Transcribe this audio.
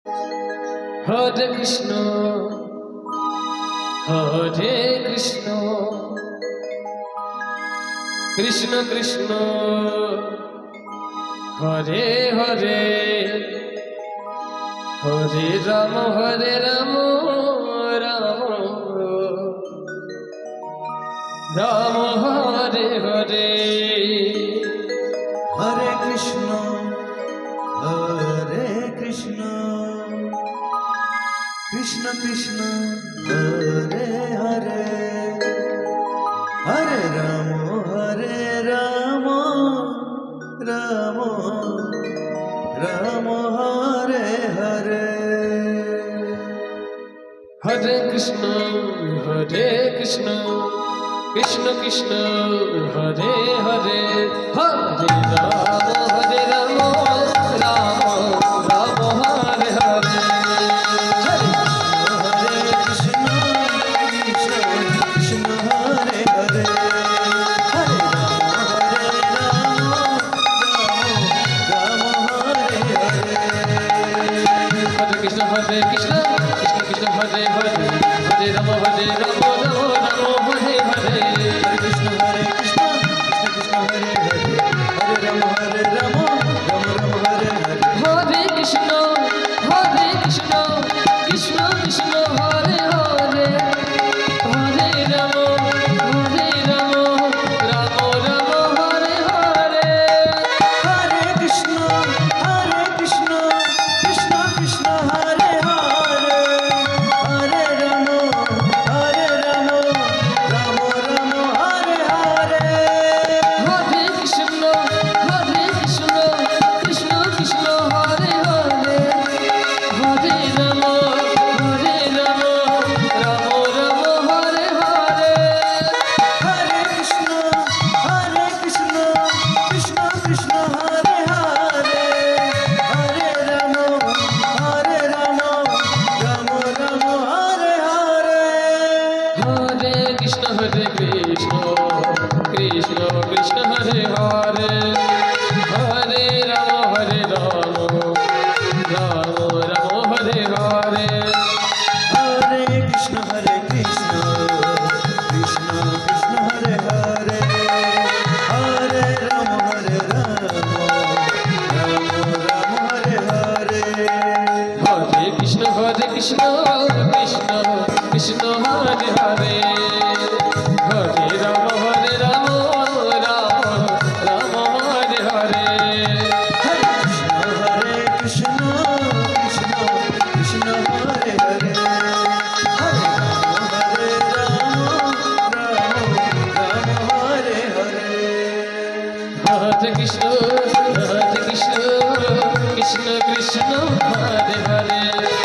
Hare Krishna Hare Krishna Krishna Krishna Hare Hare Hare Ram Ram Ram Hare Hare Hare Krishna Krishna Krishna Hare Hare Hare Ram Ram Ram Hare Hare Hare Krishna Krishna Krishna Krishna Hare Hare Hare Ram Ram Ram Hare Hare Hare Krishna Krishna Hare Hare Hare Ram Ram Ram Hare Hare Hare Krishna Krishna Krishna Hare Hare Hare Ram Ram Ram Hare Hare Hare Krishna Krishna Krishna Hare Hare Hare Ram Ram Ram Hare Hare Hare Krishna Krishna Krishna Hare Hare Hare Ram Ram Ram Hare Hare Hare Krishna Krishna Krishna Hare Hare Hare Ram Ram Ram Hare Hare Hare Krishna Krishna Krishna Hare Hare Hare Ram Ram Hare Hare Hare Krishna Krishna Krishna Hare Hare Hare Ram Ram Ram Hare Hare Hare Krishna Krishna Krishna Hare Hare Hare Ram Ram Hare Hare Hare Krishna Krishna Krishna Hare Hare Hare Ram Ram Ram Hare Hare Hare Krishna Krishna Hare Hare Hare Ram Hare Hare Hare Krishna Krishna Krishna Hare Hare